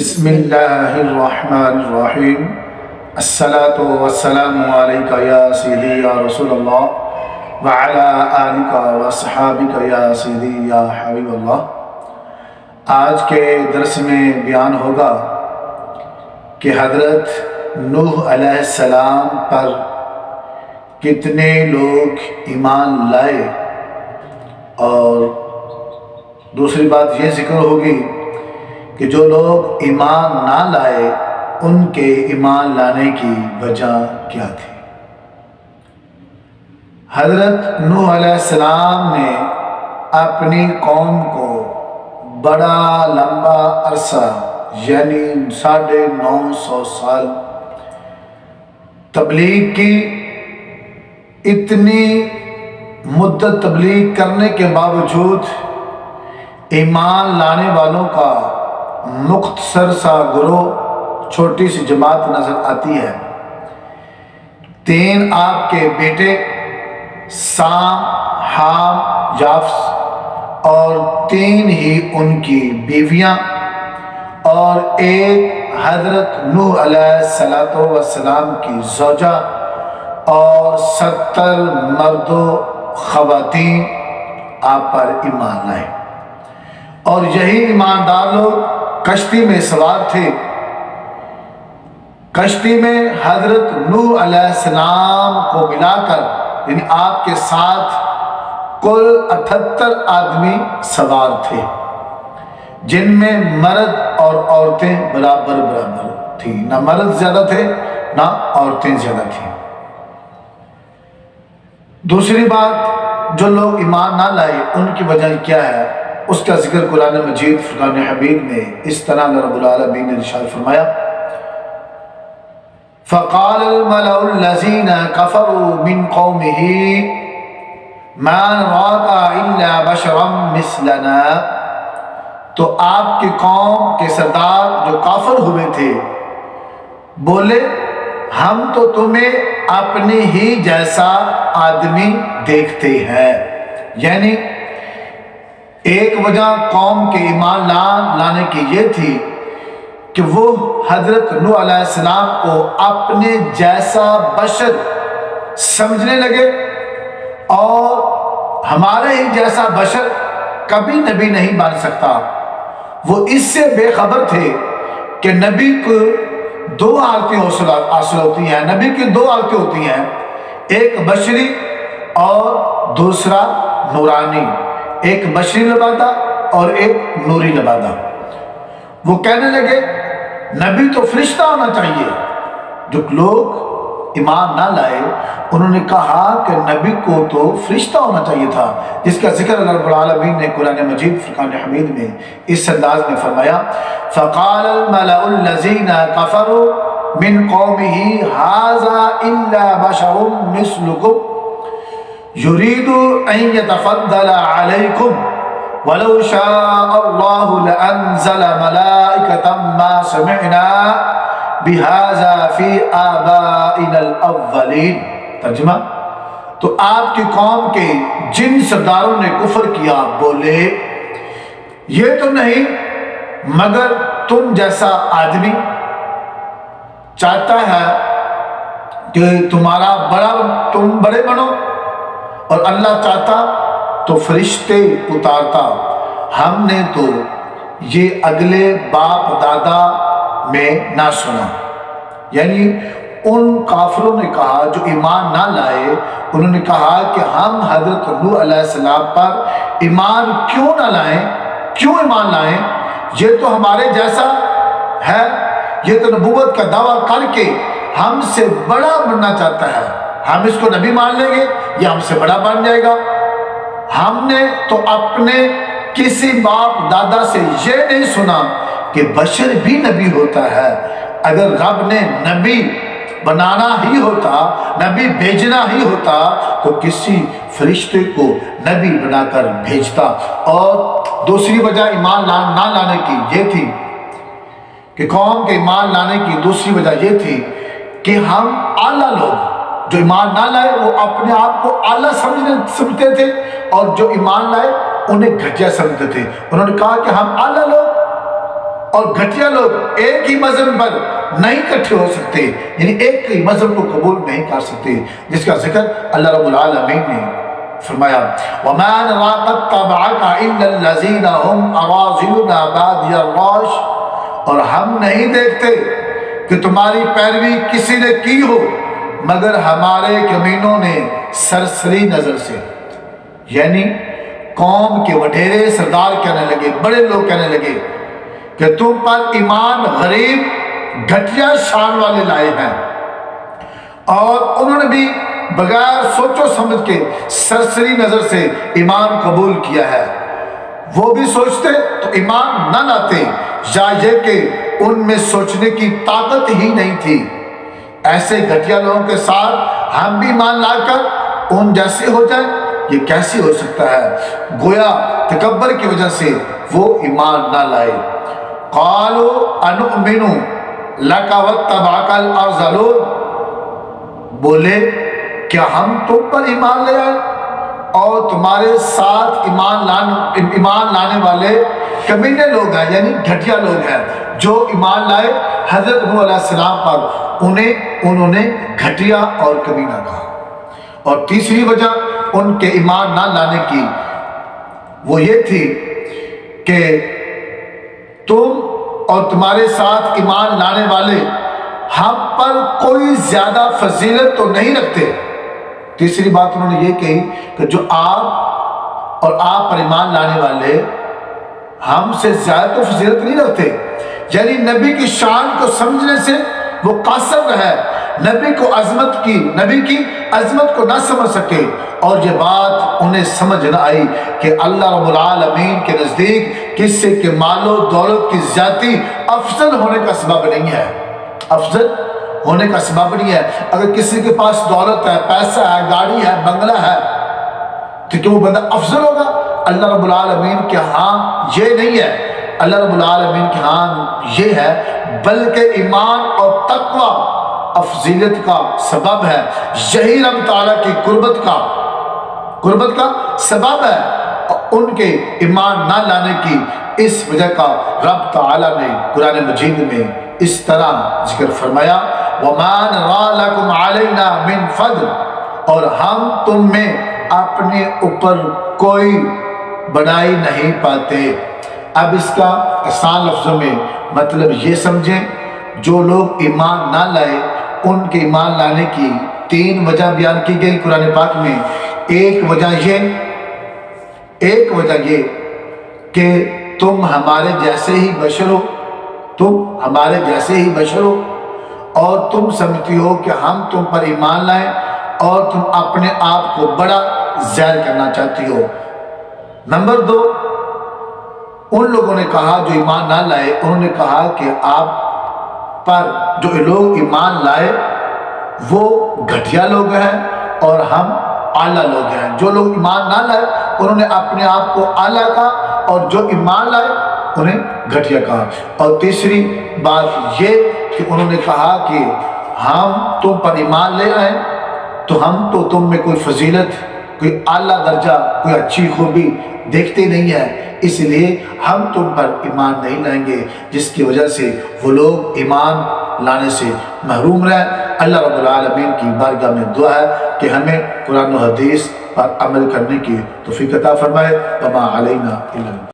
بسم اللہ الرحمن الرحیم الصلاۃ والسلام علیک یا سیدی یا رسول اللہ وعلی آلک واصحابک یا سیدی یا حبیب اللہ۔ آج کے درس میں بیان ہوگا کہ حضرت نوح علیہ السلام پر کتنے لوگ ایمان لائے، اور دوسری بات یہ ذکر ہوگی کہ جو لوگ ایمان نہ لائے ان کے ایمان لانے کی وجہ کیا تھی۔ حضرت نوح علیہ السلام نے اپنی قوم کو بڑا لمبا عرصہ یعنی 950 سال تبلیغ کی۔ اتنی مدت تبلیغ کرنے کے باوجود ایمان لانے والوں کا مختصر سا گروہ، چھوٹی سی جماعت نظر آتی ہے۔ 3 آپ کے بیٹے سام، حام، یافس اور 3 ہی ان کی بیویاں، اور ایک حضرت نوح علیہ السلام کی زوجہ، اور 70 مرد و خواتین آپ پر ایمان لائے۔ اور یہی ایماندار لوگ کشتی میں سوار تھے۔ کشتی میں حضرت نوح علیہ السلام کو ملا کر یعنی آپ کے ساتھ کل 78 آدمی سوار تھے، جن میں مرد اور عورتیں برابر تھیں۔ نہ مرد زیادہ تھے نہ عورتیں زیادہ تھیں۔ دوسری بات، جو لوگ ایمان نہ لائے ان کی وجہ کیا ہے، اس کا ذکر قرآن مجید فرقان حمید میں اس طرح رب العالمین نے ارشاد فرمایا، فقال الملأ الذين كفروا من قومه ما نراك الا بشرا مثلنا۔ تو آپ کی قوم کے سردار جو کافر ہوئے تھے بولے، ہم تو تمہیں اپنے ہی جیسا آدمی دیکھتے ہیں۔ یعنی ایک وجہ قوم کے ایمان لانے کی یہ تھی کہ وہ حضرت نوح علیہ السلام کو اپنے جیسا بشر سمجھنے لگے، اور ہمارے ہی جیسا بشر کبھی نبی نہیں بن سکتا۔ وہ اس سے بے خبر تھے کہ نبی کو 2 حالتیں حاصل ہوتی ہیں۔ نبی کی 2 حالتیں ہوتی ہیں، ایک بشری اور دوسرا نورانی، ایک بشری لبادہ اور ایک نوری لبادہ۔ وہ کہنے لگے نبی تو فرشتہ ہونا چاہیے۔ جو لوگ ایمان نہ لائے انہوں نے کہا کہ نبی کو تو فرشتہ ہونا چاہیے تھا، جس کا ذکر اللہ رب العالمین نے قرآن مجید فرقان حمید میں اس انداز میں فرمایا، فقال الملأ الذين كفروا من قومه هذا الا بشر مثلكم يريد ان يتفضل عليكم ولو شاء الله لانزل ملائكة ما سمعنا بهذا في آبائنا الاولین۔ ترجمہ، تو آپ کی قوم کے جن سرداروں نے کفر کیا بولے، یہ تو نہیں مگر تم جیسا آدمی چاہتا ہے کہ تم بڑے بنو، اور اللہ چاہتا تو فرشتے اتارتا۔ ہم نے تو یہ اگلے باپ دادا میں نہ سنا۔ یعنی ان کافروں نے کہا جو ایمان نہ لائے، انہوں نے کہا کہ ہم حضرت نوح علیہ السلام پر ایمان کیوں نہ لائیں، کیوں ایمان لائیں؟ یہ تو ہمارے جیسا ہے، یہ تو نبوت کا دعویٰ کر کے ہم سے بڑا بننا چاہتا ہے۔ ہم اس کو نبی مان لیں گے، یہ ہم سے بڑا بن جائے گا۔ ہم نے تو اپنے کسی باپ دادا سے یہ نہیں سنا کہ بشر بھی نبی ہوتا ہے۔ اگر رب نے نبی بنانا ہی ہوتا، نبی بھیجنا ہی ہوتا تو کسی فرشتے کو نبی بنا کر بھیجتا۔ اور دوسری وجہ ایمان نہ لانے کی یہ تھی کہ قوم کے ایمان لانے کی دوسری وجہ یہ تھی کہ ہم اعلیٰ لوگ، جو ایمان نہ لائے وہ اپنے آپ کو اعلیٰ سمجھتے تھے، اور جو ایمان لائے انہیں گھٹیا سمجھتے تھے۔ انہوں نے کہا کہ ہم اعلیٰ لوگ، اور گھٹیا لوگ ایک ہی مذہب پر نہیں اکٹھے ہو سکتے، یعنی ایک ہی مذہب کو قبول نہیں کر سکتے، جس کا ذکر اللہ رب العالمین نے فرمایا وَمَا نَرَىٰ قَدْ اتَّبَعَكَ إِلَّا الَّذِينَ هُمْ أَرَاذِلُنَا بَادِيَ الرَّأْيِ، اور ہم نہیں دیکھتے کہ تمہاری پیروی کسی نے کی ہو مگر ہمارے کمینوں نے سرسری نظر سے، یعنی قوم کے وڈیرے سردار کہنے لگے، بڑے لوگ کہنے لگے کہ تم پر ایمان غریب گھٹیا شان والے لائے ہیں، اور انہوں نے بھی بغیر سوچ و سمجھ کے سرسری نظر سے ایمان قبول کیا ہے۔ وہ بھی سوچتے تو ایمان نہ لاتے، یا یہ کہ ان میں سوچنے کی طاقت ہی نہیں تھی۔ ایسے گھٹیا لوگوں کے ساتھ ہم بھی ایمان لا کر ان جیسے ہو جائیں، یہ کیسے ہو سکتا ہے؟ گویا تکبر کی وجہ سے وہ ایمان نہ لائے۔ قالوا انؤمن لک واتبعک الارذلون، بولے کیا ہم تم پر ایمان لے آئے اور تمہارے ساتھ ایمان لانے والے کمینے لوگ ہیں، یعنی گھٹیا لوگ ہیں جو ایمان لائے حضرت نوح علیہ السلام پر، انہوں نے گھٹیا اور کمینہ کہا۔ اور تیسری وجہ ان کے ایمان نہ لانے کی وہ یہ تھی کہ تم اور تمہارے ساتھ ایمان لانے والے ہم پر کوئی زیادہ فضیلت تو نہیں رکھتے۔ تیسری بات انہوں نے یہ کہی کہ جو آپ اور آپ پر ایمان لانے والے ہم سے زیادہ تو فضیلت نہیں رکھتے، یعنی نبی کی شان کو سمجھنے سے وہ قاصر رہے، نبی کی عظمت کو نہ سمجھ سکے، اور یہ بات انہیں سمجھ نہ آئی کہ اللہ رب العالمین کے نزدیک کسی کے مال و دولت کی زیادتی افضل ہونے کا سبب نہیں ہے، افضل ہونے کا سبب نہیں ہے۔ اگر کسی کے پاس دولت ہے، پیسہ ہے، گاڑی ہے، بنگلہ ہے، تو کیا وہ بندہ افضل ہوگا؟ اللہ رب العالمین کے ہاں یہ نہیں ہے، اللہ رب العالمین کے ہاں یہ ہے، بلکہ ایمان اور تقوی افضیلت کا سبب ہے، یہی رب تعالیٰ کی قربت کا سبب ہے۔ ان کے ایمان نہ لانے کی اس وجہ کا رب تعالیٰ نے قرآن مجید میں اس طرح ذکر فرمایا وَمَا نَرَىٰ لَكُمْ عَلَيْنَا مِنْ فَضْلٍ، اور ہم تم میں اپنے اوپر کوئی بڑائی نہیں پاتے۔ اب اس کا آسان لفظوں میں مطلب یہ سمجھیں، جو لوگ ایمان نہ لائے ان کے ایمان لانے کی 3 وجہ بیان کی گئی قرآن پاک میں۔ ایک وجہ یہ کہ تم ہمارے جیسے ہی بشر ہو، اور تم سمجھتی ہو کہ ہم تم پر ایمان لائیں اور تم اپنے آپ کو بڑا ظاہر کرنا چاہتی ہو۔ نمبر 2، ان لوگوں نے کہا جو ایمان نہ لائے، انہوں نے کہا کہ آپ پر جو لوگ ایمان لائے وہ گھٹیا لوگ ہیں اور ہم اعلیٰ لوگ ہیں۔ جو لوگ ایمان نہ لائے انہوں نے اپنے آپ کو اعلیٰ کہا، اور جو ایمان لائے انہیں گھٹیا کہا۔ اور تیسری بات یہ کہ انہوں نے کہا کہ ہم تم پر ایمان لے آئے تو ہم تو تم میں کوئی فضیلت، کوئی اعلیٰ درجہ، کوئی اچھی خوبی دیکھتے نہیں ہیں، اس لیے ہم تم پر ایمان نہیں لائیں گے، جس کی وجہ سے وہ لوگ ایمان لانے سے محروم رہیں۔ اللہ رب العالمین کی بارگاہ میں دعا ہے کہ ہمیں قرآن و حدیث پر عمل کرنے کی توفیق عطا فرمائے۔ وما علینا الا